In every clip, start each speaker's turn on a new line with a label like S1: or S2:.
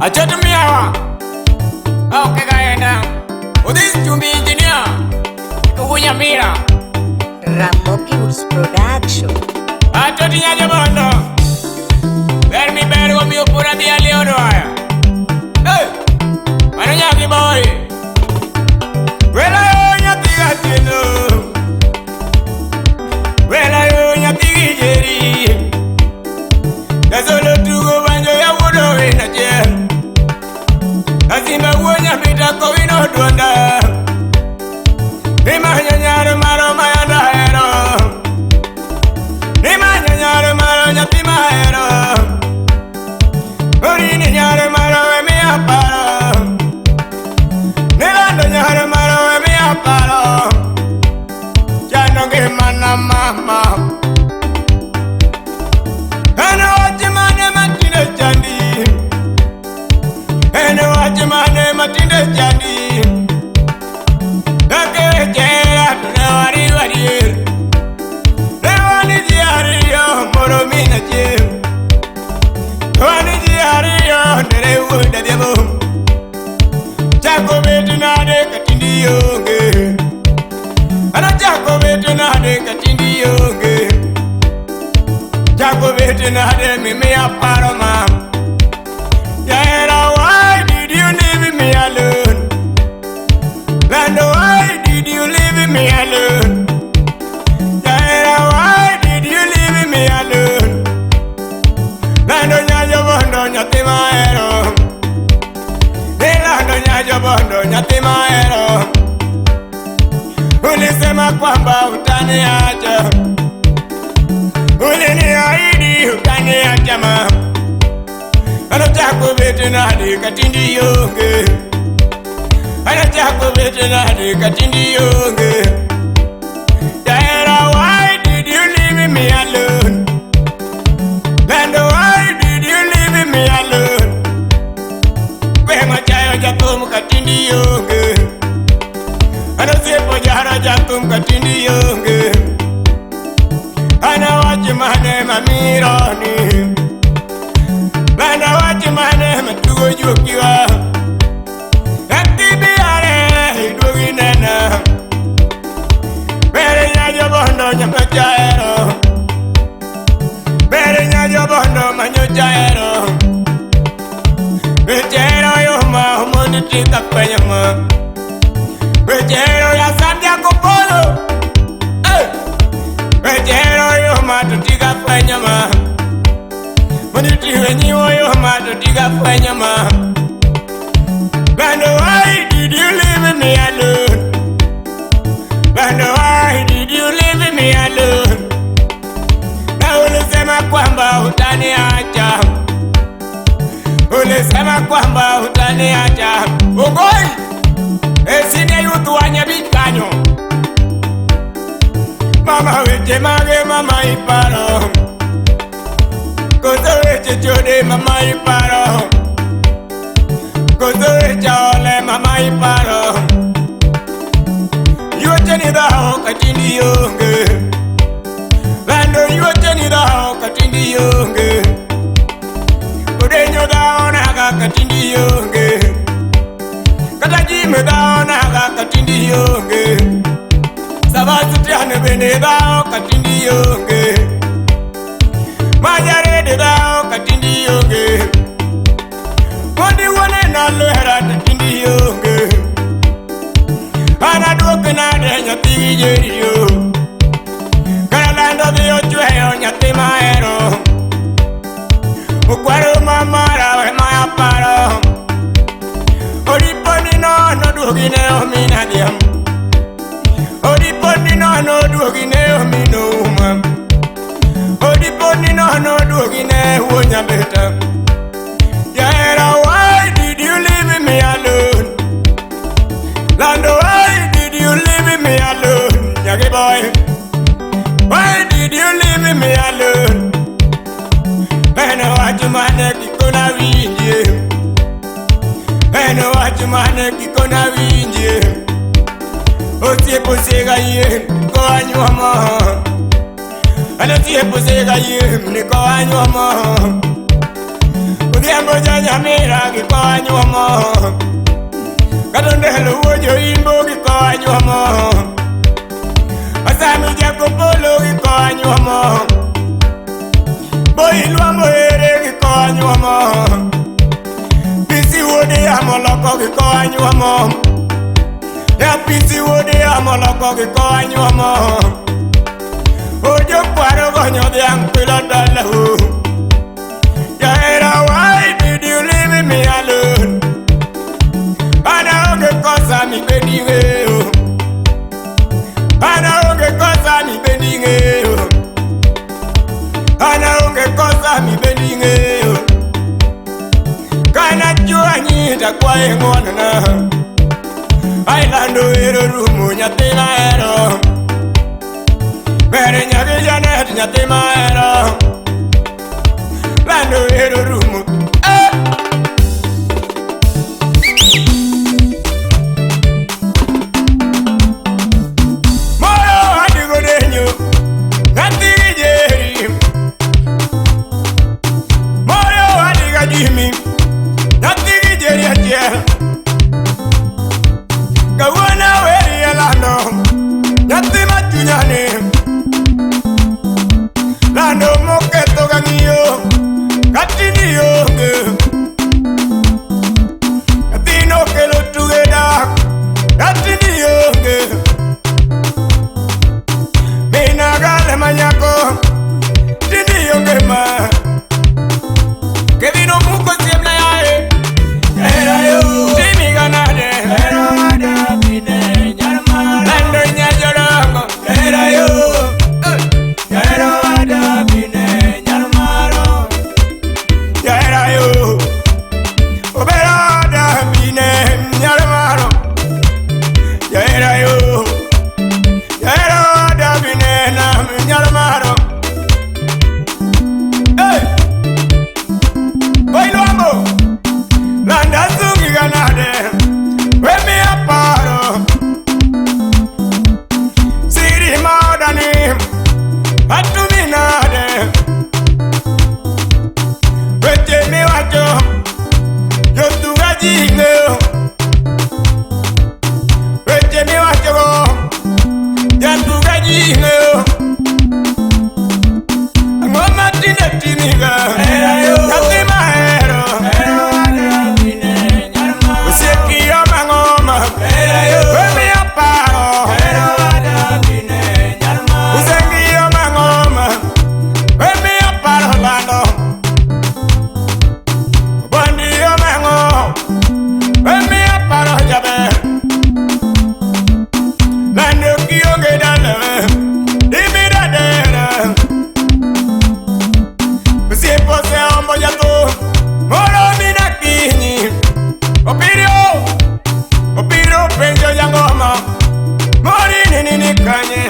S1: Achoto miawa. Okay kaenda. Udis chumbi engineer. Kukunya mira.
S2: Ramokius Production.
S1: Achoti nyaja bondo. Vermi bergo mio pura di aliono aya. Hey. Mano nyaki boy. Wela yo nyati gatino. Wela yo nyati gijeri. Kasolo tugo banjo ya wudo ina jen. Kasimba uonya pita kovino duanda. Nima nyanyare maro mayanda hero. Nima nyanyare maro nyati mahero. Urini nyare maro emi aparo. Nilando nyare maro emi aparo. Chano ge mana mama. Eno wachi mane matinde chandi. Eno wachi mane matinde chandi. Kake jera tunawari wari. Lewani jiari yo moro mina jim. Lewani jiari yo nere wuda diabo. Chako betu nade katindi yonge. Ana chako betu nade katindi yonge. Chako betu nade mimi aparo mam. Jera, why did you leave me alone? Lando, why did you leave me alone? Jera, why did you leave me alone? Lando nyajo bondo nyati mahero. Lando nyajo bondo nyati mahero. Ulisema kwamba utaniacha. Uliniahidi utaniacha mama. Ana chako betu nade katindi yonge. Ana chako betu nade katindi yonge. Jera, why did you leave me alone? Lando, why did you leave me alone? Kwema chayo jatum katindi yonge. Ana sepo jara jatum katindi yonge. Ana wachi mane mamironi. Bana wachi mane matugo jukiwa. Etibiare idugi nena. Bere nyajo bondo nyama jaero. Bere nyajo bondo manyo jaero. Bechero yoma Omondi tika kwenye ma. Bechero ya Sandia Kopolo. Bechero yoma tutika kwenye ma. Monitiwe nyiwo yoma tutika kwenye ma. Bando, why did you leave me alone? Bando, why did you leave me alone? Na ulisema kwamba utaniacha. Ulisema kwamba utaniacha. Ogoi! Esine yutu wanya bikanyo. Mama weche mage mama iparo. Kozo weche chode mama iparo. Kozo weche ole mama iparo. Yuoche ni dao katindi yonge. Lando yuoche ni dao katindi yonge. Udenyo dao naga katindi yonge. Kata jime dao naga katindi yonge. Sabatu tiane bende dao katindi yonge. Majare dao katindi yonge. Wadi wane na loera katindi yonge. Ana duke na de nyati jeriyo. Kalando de ochueyo nyati mahero. Ukwaro mamara we maya paro. Odiponi no duogine omina diam. Odiponi no duogine omino umam. Odiponi no duogine uonya beta. Jera, why did you leave me alone? Lando, why did you leave me alone? Yagi boy, why did you leave me alone? Eno wachi mane kikona winje. Eno wachi mane kikona winje. Osiepo sega ye, ko anyuama. Ano siepo sega ye, ni ko anyuama. Udhiambo Ego janyamira giko anyuomo, katondelo wuojo imbo giko anyuomo, asami jako polo giko anyuomo, boi luambo ere giko anyuomo, pisi wode amoloko giko anyuomo, ya pisi wode amoloko giko anyuomo, ojo kwaro gonyo dhiang' pilo dalau. Jaira, why did you leave me alone? Ana oge kosa mi bedinge o. Ana oge kosa mi bedinge o. Ana oge kosa mi bedinge o. Kana jua nyita kwa engona na. Ailando ero rumu nyatina ero. Mere nyage janet nyatima ero. Lando ero rumu. Moro adigo denyo, natiri jeri. Moro adiga jimi, natiri jeri achiel. Kawuona weri elando, nyathi machunyane. Lando moketo gang'iyo, katini yonge. Katino kelo tugeda, katini yonge. Mina gale manyako, tini yonge ma. Kevino muko siemna yae, era yo. Timi ganade, era ada bine nyarma. Lando nyajorango, era yo. Era ada bine nyarmaro. Era yo. Obera ada bine nyarmaro. Era yo. Era ada bine nyarmaro. Hey. Oi luambo. Landa zungi ganade. We mi aparo. Siri maudani. Atuminade. Weche mi wacho jotunga jingo. Weche mi wacho go jotunga jingo. Angoma tine timiga nyathi mahero. Osieki yo mang'oma we mi aparo. Usengi yo mang'oma we mi aparo lando. Bondi yo mang'o we mi aparo jaber. Lando kionge dale dimira dera. Usiepo se ombo jato moro mina kinyi. Opiro penjo jangoma mori nini kanye.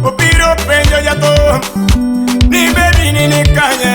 S1: Opiro penjo jato ni bebi nini kanye.